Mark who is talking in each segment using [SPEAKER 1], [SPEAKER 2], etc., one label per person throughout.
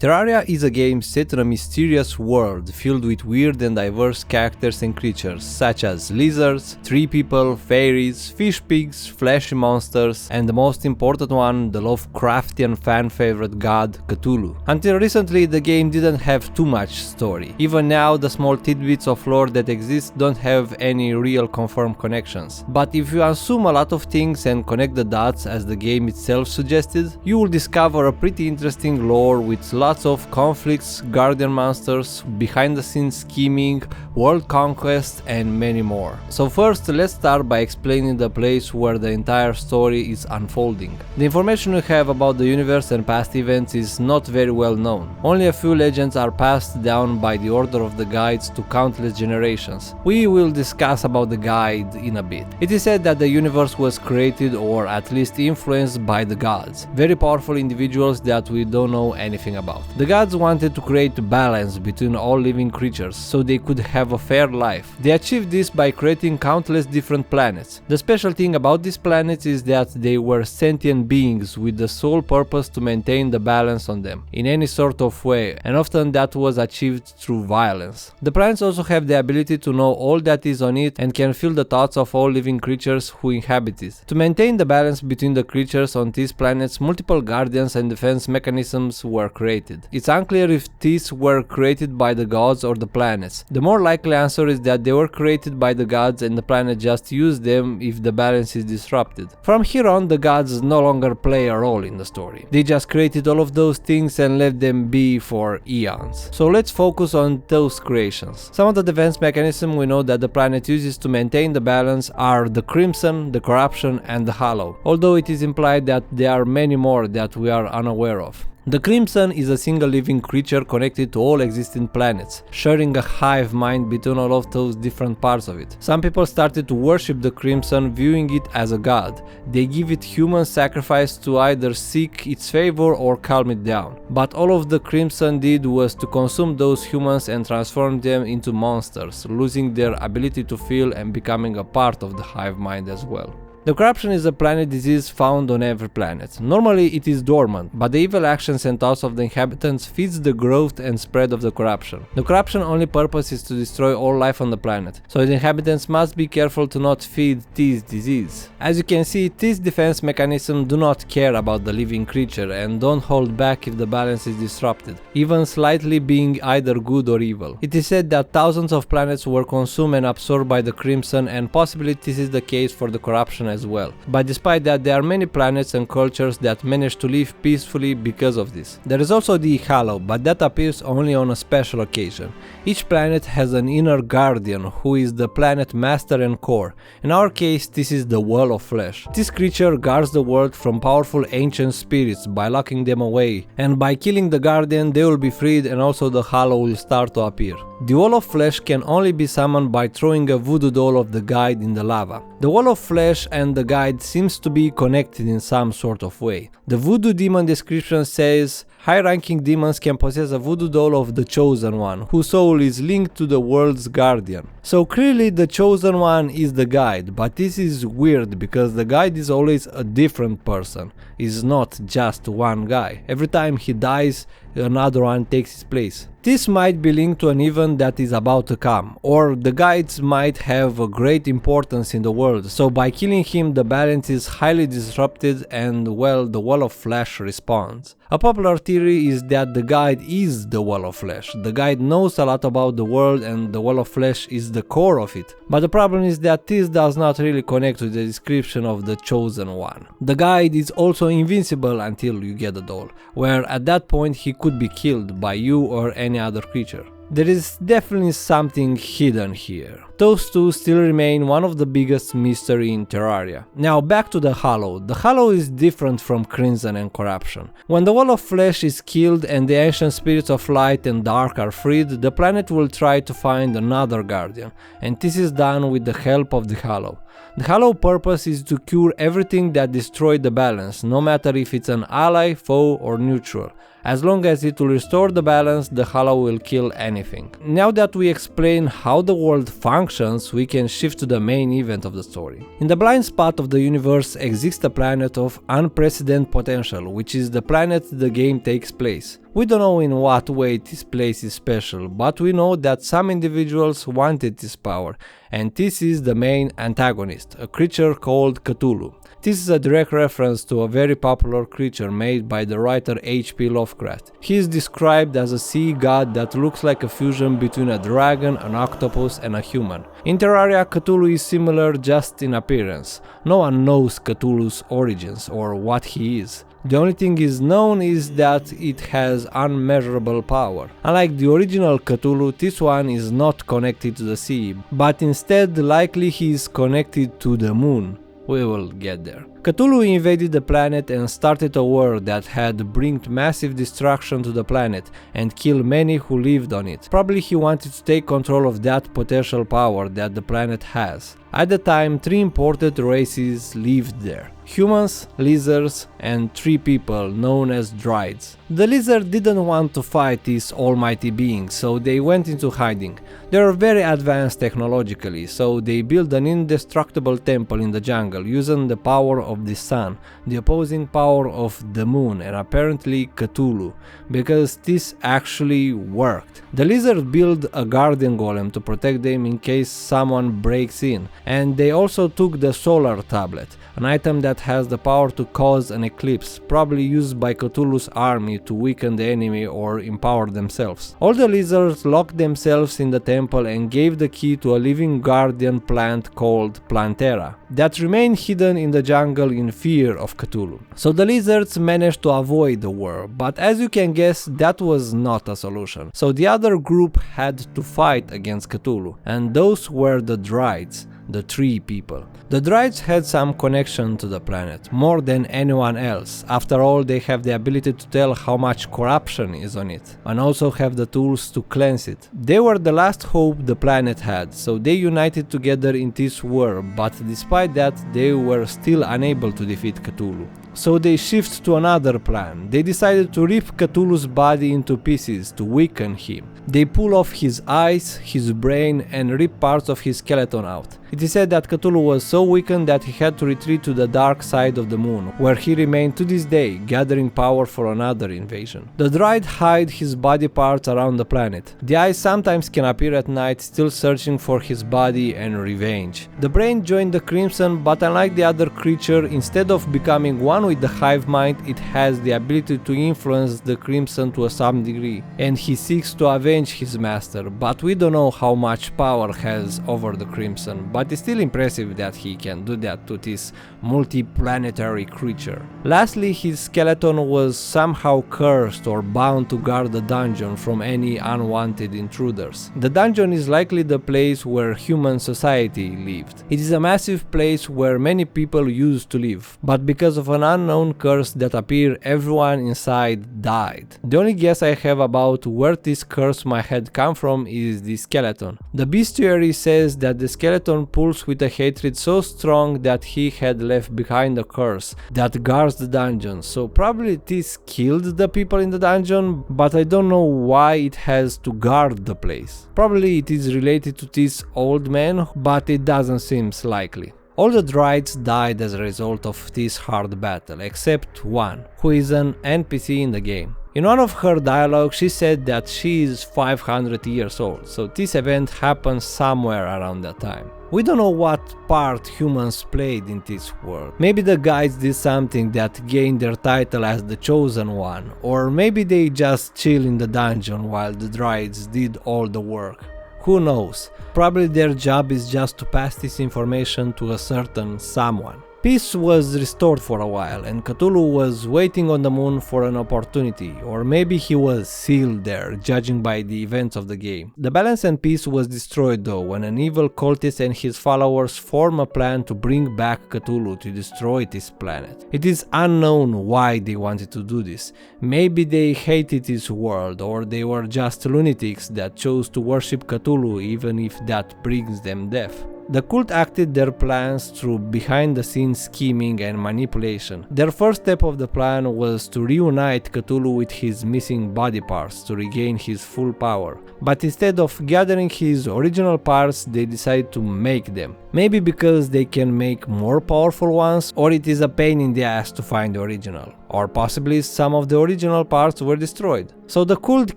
[SPEAKER 1] Terraria is a game set in a mysterious world filled with weird and diverse characters and creatures such as lizards, tree people, fairies, fish pigs, fleshy monsters, and the most important one, the Lovecraftian fan favorite God Cthulhu. Until recently, the game didn't have too much story. Even now, the small tidbits of lore that exist don't have any real confirmed connections. But if you assume a lot of things and connect the dots as the game itself suggested, you will discover a pretty interesting lore with lots of conflicts, guardian monsters, behind the scenes scheming, world conquest, and many more. So first, let's start by explaining the place where the entire story is unfolding. The information we have about the universe and past events is not very well known. Only a few legends are passed down by the order of the guides to countless generations. We will discuss about the guide in a bit. It is said that the universe was created or at least influenced by the gods, very powerful individuals that we don't know anything about. The gods wanted to create balance between all living creatures so they could have a fair life. They achieved this by creating countless different planets. The special thing about these planets is that they were sentient beings with the sole purpose to maintain the balance on them in any sort of way, and often that was achieved through violence. The planets also have the ability to know all that is on it and can feel the thoughts of all living creatures who inhabit it. To maintain the balance between the creatures on these planets, multiple guardians and defense mechanisms were created. It's unclear if these were created by the gods or the planets. The more likely answer is that they were created by the gods and the planet just used them if the balance is disrupted. From here on, the gods no longer play a role in the story. They just created all of those things and left them be for eons. So let's focus on those creations. Some of the defense mechanisms we know that the planet uses to maintain the balance are the Crimson, the Corruption, and the Hallow, although it is implied that there are many more that we are unaware of. The Crimson is a single living creature connected to all existing planets, sharing a hive mind between all of those different parts of it. Some people started to worship the Crimson, viewing it as a god. They give it human sacrifice to either seek its favor or calm it down. But all of the Crimson did was to consume those humans and transform them into monsters, losing their ability to feel and becoming a part of the hive mind as well. The Corruption is a planet disease found on every planet. Normally it is dormant, but the evil actions and thoughts of the inhabitants feeds the growth and spread of the Corruption. The Corruption only purpose is to destroy all life on the planet, so the inhabitants must be careful to not feed this disease. As you can see, these defense mechanisms do not care about the living creature and don't hold back if the balance is disrupted, even slightly being either good or evil. It is said that thousands of planets were consumed and absorbed by the Crimson, and possibly this is the case for the Corruption as well. But despite that, there are many planets and cultures that manage to live peacefully because of this. There is also the Hallow, but that appears only on a special occasion. Each planet has an inner guardian who is the planet master and core. In our case, this is the Wall of Flesh. This creature guards the world from powerful ancient spirits by locking them away, and by killing the guardian they will be freed and also the Hallow will start to appear. The Wall of Flesh can only be summoned by throwing a voodoo doll of the guide in the lava. The Wall of Flesh and the guide seems to be connected in some sort of way. The voodoo demon description says, high-ranking demons can possess a voodoo doll of the Chosen One, whose soul is linked to the world's guardian. So clearly the Chosen One is the guide, but this is weird because the guide is always a different person, is not just one guy. Every time he dies, another one takes his place. This might be linked to an event that is about to come, or the guides might have a great importance in the world, so by killing him the balance is highly disrupted and, well, the Wall of Flesh responds. A popular theory is that the guide is the Wall of Flesh. The guide knows a lot about the world and the Wall of Flesh is the core of it. But the problem is that this does not really connect with the description of the Chosen One. The guide is also invincible until you get the doll, where at that point he could be killed by you or any other creature. There is definitely something hidden here. Those two still remain one of the biggest mysteries in Terraria. Now back to the Hallow. The Hallow is different from Crimson and Corruption. When the Wall of Flesh is killed and the ancient spirits of light and dark are freed, the planet will try to find another guardian, and this is done with the help of the Hallow. The Hallow purpose is to cure everything that destroyed the balance, no matter if it's an ally, foe, or neutral. As long as it will restore the balance, the Hallow will kill anything. Now that we explain how the world functions, we can shift to the main event of the story. In the blind spot of the universe exists a planet of unprecedented potential, which is the planet the game takes place. We don't know in what way this place is special, but we know that some individuals wanted this power, and this is the main antagonist, a creature called Cthulhu. This is a direct reference to a very popular creature made by the writer H.P. Lovecraft. He is described as a sea god that looks like a fusion between a dragon, an octopus and a human. In Terraria, Cthulhu is similar just in appearance. No one knows Cthulhu's origins or what he is. The only thing is known is that it has unmeasurable power. Unlike the original Cthulhu, this one is not connected to the sea, but instead likely he is connected to the moon. We will get there. Cthulhu invaded the planet and started a war that had brought massive destruction to the planet and killed many who lived on it. Probably he wanted to take control of that potential power that the planet has. At the time, 3 imported races lived there: humans, lizards, and 3 people known as Druids. The lizard didn't want to fight these almighty beings, so they went into hiding. They are very advanced technologically, so they built an indestructible temple in the jungle using the power of the sun, the opposing power of the moon, and apparently Cthulhu, because this actually worked. The lizard built a guardian golem to protect them in case someone breaks in, and they also took the solar tablet, an item that has the power to cause an eclipse, probably used by Cthulhu's army to weaken the enemy or empower themselves. All the lizards locked themselves in the temple and gave the key to a living guardian plant called Plantera, that remained hidden in the jungle in fear of Cthulhu. So the lizards managed to avoid the war, but as you can guess, that was not a solution. So the other group had to fight against Cthulhu, and those were the Druids, the 3 people. The Druids had some connection to the planet, more than anyone else. After all, they have the ability to tell how much corruption is on it, and also have the tools to cleanse it. They were the last hope the planet had, so they united together in this war, but despite that, they were still unable to defeat Cthulhu. So they shift to another plan. They decided to rip Cthulhu's body into pieces to weaken him. They pull off his eyes, his brain, and rip parts of his skeleton out. It is said that Cthulhu was so weakened that he had to retreat to the dark side of the moon, where he remained to this day, gathering power for another invasion. The Druid hide his body parts around the planet. The eyes sometimes can appear at night, still searching for his body and revenge. The brain joined the Crimson, but unlike the other creature, instead of becoming one with the hive mind, it has the ability to influence the Crimson to some degree, and he seeks to avenge his master, but we don't know how much power has over the Crimson, but it's still impressive that he can do that to this multi-planetary creature. Lastly, his skeleton was somehow cursed or bound to guard the dungeon from any unwanted intruders. The dungeon is likely the place where human society lived. It is a massive place where many people used to live, but because of an unknown curse that appeared, everyone inside died. The only guess I have about where this curse might have come from is the skeleton. The bestiary says that the skeleton pulls with a hatred so strong that he had left behind a curse that guards the dungeon, so probably this killed the people in the dungeon, but I don't know why it has to guard the place. Probably it is related to this old man, but it doesn't seem likely. All the Druids died as a result of this hard battle, except one, who is an NPC in the game. In one of her dialogues, she said that she is 500 years old, so this event happened somewhere around that time. We don't know what part humans played in this world. Maybe the guides did something that gained their title as the Chosen One, or maybe they just chill in the dungeon while the Druids did all the work. Who knows? Probably their job is just to pass this information to a certain someone. Peace was restored for a while, and Cthulhu was waiting on the moon for an opportunity, or maybe he was sealed there, judging by the events of the game. The balance and peace was destroyed though, when an evil cultist and his followers form a plan to bring back Cthulhu to destroy this planet. It is unknown why they wanted to do this. Maybe they hated this world, or they were just lunatics that chose to worship Cthulhu even if that brings them death. The cult acted their plans through behind-the-scenes scheming and manipulation. Their first step of the plan was to reunite Cthulhu with his missing body parts to regain his full power. But instead of gathering his original parts, they decide to make them. Maybe because they can make more powerful ones, or it is a pain in the ass to find the original. Or possibly some of the original parts were destroyed. So the cult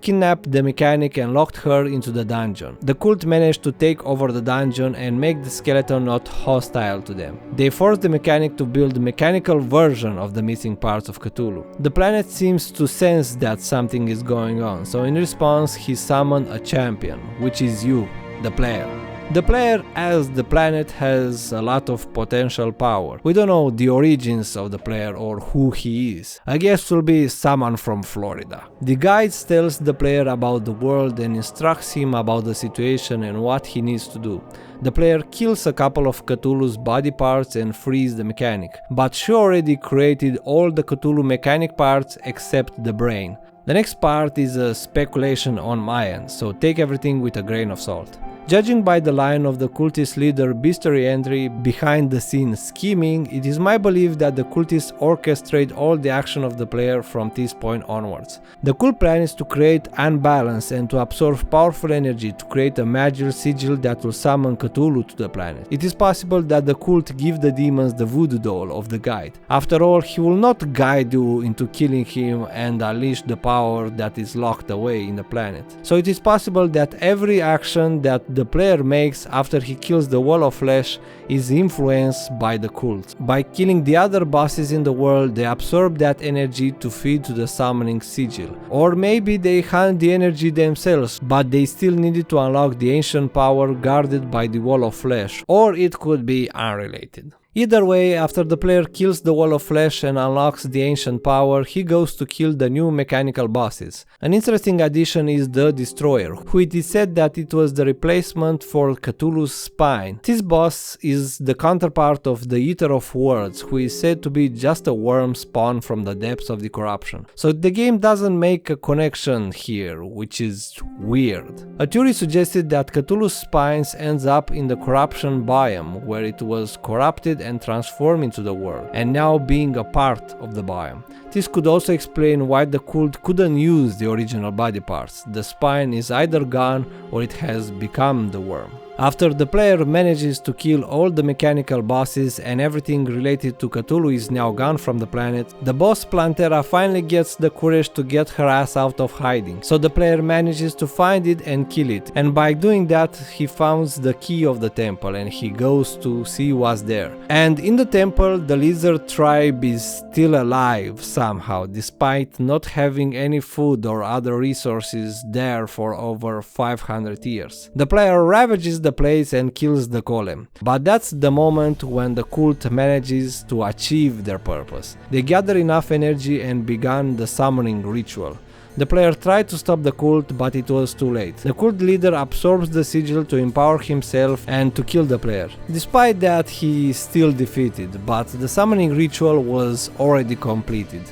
[SPEAKER 1] kidnapped the mechanic and locked her into the dungeon. The cult managed to take over the dungeon and make the skeleton not hostile to them. They forced the mechanic to build a mechanical version of the missing parts of Cthulhu. The planet seems to sense that something is going on, so in response he summoned a champion, which is you, the player. The player, as the planet, has a lot of potential power. We don't know the origins of the player or who he is. I guess will be someone from Florida. The guide tells the player about the world and instructs him about the situation and what he needs to do. The player kills a couple of Cthulhu's body parts and frees the mechanic, but she already created all the Cthulhu mechanic parts except the brain. The next part is a speculation on my end, so take everything with a grain of salt. Judging by the line of the cultist leader Bistary entry behind the scenes scheming, it is my belief that the cultists orchestrate all the action of the player from this point onwards. The cult plan is to create unbalance and to absorb powerful energy to create a magical sigil that will summon Cthulhu to the planet. It is possible that the cult give the demons the voodoo doll of the guide. After all, he will not guide you into killing him and unleash the power that is locked away in the planet. So it is possible that every action that the player makes after he kills the wall of flesh is influenced by the cult. By killing the other bosses in the world, they absorb that energy to feed to the summoning sigil. Or maybe they hunt the energy themselves, but they still needed to unlock the ancient power guarded by the wall of flesh. Or it could be unrelated. Either way, after the player kills the wall of flesh and unlocks the ancient power, he goes to kill the new mechanical bosses. An interesting addition is the Destroyer, who it is said that it was the replacement for Cthulhu's spine. This boss is the counterpart of the Eater of Words, who is said to be just a worm spawned from the depths of the corruption. So the game doesn't make a connection here, which is weird. A theory suggested that Cthulhu's spines ends up in the corruption biome, where it was corrupted and transformed into the world, and now being a part of the biome. This could also explain why the cult couldn't use the original body parts. The spine is either gone or it has become the worm. After the player manages to kill all the mechanical bosses and everything related to Cthulhu is now gone from the planet, the boss Plantera finally gets the courage to get her ass out of hiding. So the player manages to find it and kill it, and by doing that he finds the key of the temple and he goes to see what's there. And in the temple the lizard tribe is still alive somehow, despite not having any food or other resources there for over 500 years. The player ravages the place and kills the golem. But that's the moment when the cult manages to achieve their purpose. They gather enough energy and began the summoning ritual. The player tried to stop the cult, but it was too late. The cult leader absorbs the sigil to empower himself and to kill the player. Despite that, he is still defeated, but the summoning ritual was already completed.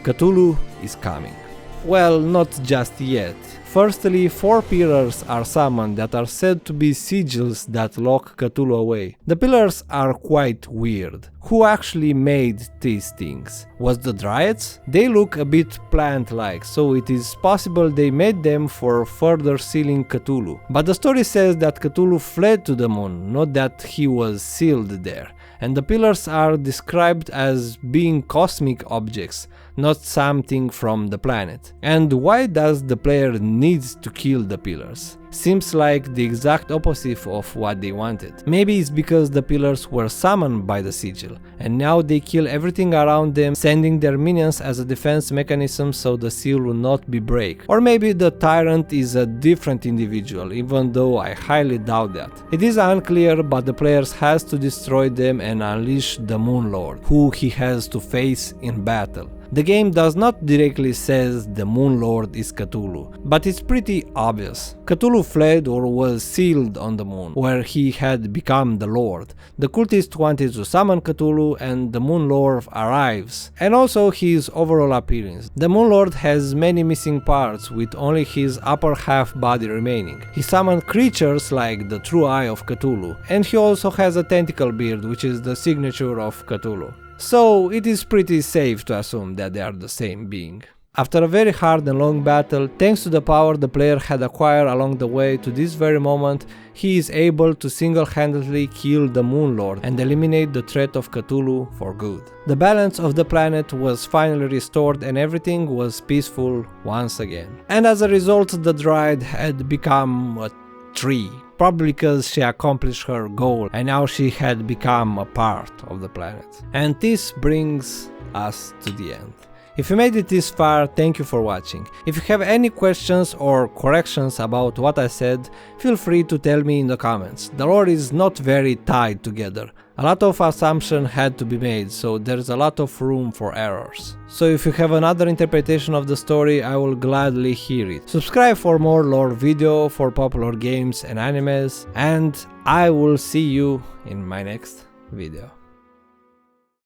[SPEAKER 1] Cthulhu is coming. Well, not just yet. Firstly, 4 pillars are summoned that are said to be sigils that lock Cthulhu away. The pillars are quite weird. Who actually made these things? Was the Dryads? They look a bit plant-like, so it is possible they made them for further sealing Cthulhu. But the story says that Cthulhu fled to the moon, not that he was sealed there. And the pillars are described as being cosmic objects, not something from the planet. And why does the player need to kill the pillars? Seems like the exact opposite of what they wanted. Maybe it's because the pillars were summoned by the sigil, and now they kill everything around them, sending their minions as a defense mechanism so the seal will not be break. Or maybe the tyrant is a different individual, even though I highly doubt that. It is unclear, but the players has to destroy them and unleash the Moon Lord, who he has to face in battle. The game does not directly says the Moon Lord is Cthulhu, but it's pretty obvious. Cthulhu Cthulhu fled or was sealed on the moon, where he had become the Lord. The cultist wanted to summon Cthulhu and the Moon Lord arrives, and also his overall appearance. The Moon Lord has many missing parts with only his upper half body remaining. He summoned creatures like the True Eye of Cthulhu, and he also has a tentacle beard, which is the signature of Cthulhu. So it is pretty safe to assume that they are the same being. After a very hard and long battle, thanks to the power the player had acquired along the way to this very moment, he is able to single-handedly kill the Moon Lord and eliminate the threat of Cthulhu for good. The balance of the planet was finally restored and everything was peaceful once again. And as a result, the Dryad had become a tree, probably because she accomplished her goal and now she had become a part of the planet. And this brings us to the end. If you made it this far, thank you for watching. If you have any questions or corrections about what I said, feel free to tell me in the comments. The lore is not very tied together. A lot of assumptions had to be made, so there's a lot of room for errors. So if you have another interpretation of the story, I will gladly hear it. Subscribe for more lore video for popular games and animes, and I will see you in my next video.